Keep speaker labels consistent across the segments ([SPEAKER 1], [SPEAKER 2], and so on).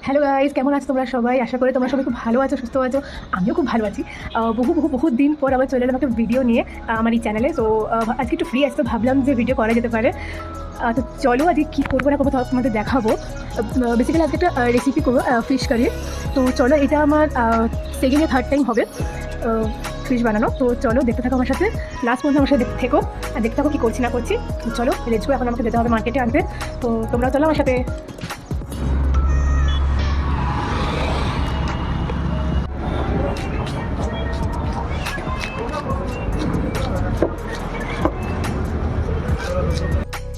[SPEAKER 1] Hello guys, কেমন আছো তোমরা সবাই? আশা করি তোমরা সবাই খুব ভালো আছো, সুস্থ আছো। আমিও খুব ভালো আছি। বহু দিন পর আবার চলে এলাম একটা ভিডিও নিয়ে আমার এই চ্যানেলে। সো আজকে একটু ফ্রি আসতে ভাবলাম যে ভিডিও করা যেতে পারে। তো চলো আজকে কী করবো না করবো তোমাদের দেখাবো। বেসিক্যালি আজকে একটা রেসিপি করবো ফিশ কারি। তো চলো, এটা আমার সেকেন্ড বা থার্ড টাইম হবে ফিশ বানানো। তো চলো দেখতে থাকো আমার সাথে, লাস্ট পর্যন্ত আমার সাথে দেখতে থেকো আর দেখতে থাকো কী করছি না করছি। তো চলো রেজকো, এখন আমাকে যেতে হবে মার্কেটে আনতে। তো তোমরাও চলো আমার সাথে।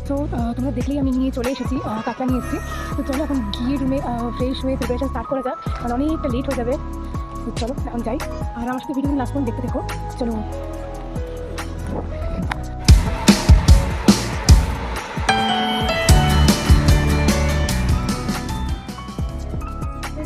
[SPEAKER 1] তো তোমরা দেখলেই আমি নিয়ে চলে এসেছি, কাঁকড়া নিয়ে এসেছি। তো চলো এখন গিয়ে রুমে ফ্রেশ হয়ে প্রিপারেশন স্টার্ট করা যাক, কারণ অনেকটা লেট হয়ে যাবে। তো চলো এখন যাই, আর আমার সাথে ভিডিও লাস্ট পর্যন্ত দেখতে দেখো। চলো,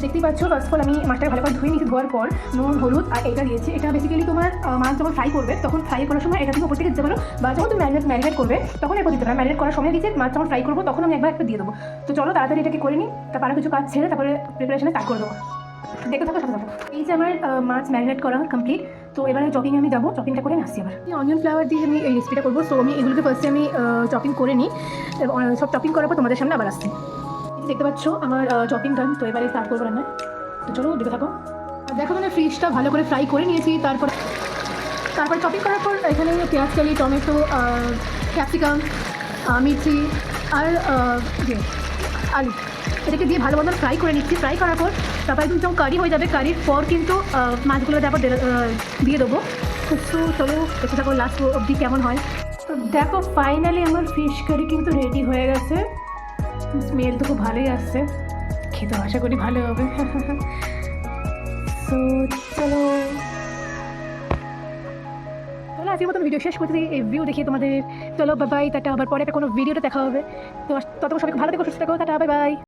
[SPEAKER 1] দেখতেই পাচ্ছ ফার্স্ট অফ অল আমি মাছটাকে ভালো করে ধুয়ে নিয়েছি। ধোয়ার পর নুন, হলুদ আর এটা দিয়েছি। এটা বেসিক্যালি তোমার মাছ যখন ফ্রাই করবে তখন ফ্রাই করার সময় এটা তুমি উপর থেকে দিতে পারো, বা যখন তুমি ম্যারিনেট করবে তখন একবার দিতে পারো। ম্যারিনেট করার সময় দিয়েছি, মাছ যখন ফ্রাই করবো তখন আমি একবার একটা দিয়ে দেবো। তো চলো তাড়াতাড়ি এটাকে করে নিই, তারপর আরও কিছু কাজ ছেড়ে তারপরে প্রিপারেশনে স্টার্ট করে দেবো। দেখতে থাকো সাথে সাথে। এই যে আমার মাছ ম্যারিনেট করা কমপ্লিট। তো এবারে চপিংয়ে আমি যাবো, চপিংটা করে আসছি। আবার অনিয়ন ফ্লাওয়ার দিয়ে আমি এই রেসিপিটা করবো। সো আমি এগুলোকে ফার্স্টে আমি চপিং করে নিই, সব চপিং করার পর তোমাদের সামনে আবার আসছি। দেখতে পাচ্ছ আমার চপিং ডান। তো এবারে স্টার্ট করবো রান্না। তো চলো দেখে থাকো। দেখো, মানে ফিশটা ভালো করে ফ্রাই করে নিয়েছি। তারপর চপিং করার পর এখানে পেঁয়াজ কালি, টমেটো, ক্যাপসিকাম, মির্চি আর আলু, এটাকে দিয়ে ভালো মতন ফ্রাই করে নিচ্ছি। ফ্রাই করার পর তারপর একদম যখন কারি হয়ে যাবে, কারির পর কিন্তু মাছগুলো তারপর দিয়ে দেবো। তো চলো দেখতে থাকো লাস্ট অবধি কেমন হয়। তো দেখো ফাইনালি আমার ফিশ কারি কিন্তু রেডি হয়ে গেছে। স্মেল তো খুব ভালোই আসছে, খেতে আশা করি ভালো হবে। তো চলো আজকের মতন ভিডিও শেষ করতে এই ভিউ দেখিয়ে তোমাদের। চলো বাই বাই, টাটা। আবার পরে একটা কোনো ভিডিওটা দেখা হবে। তো ততক্ষণ সবাই ভালো থেকো, সুস্থ থেকো, টাটা, বাই বাই।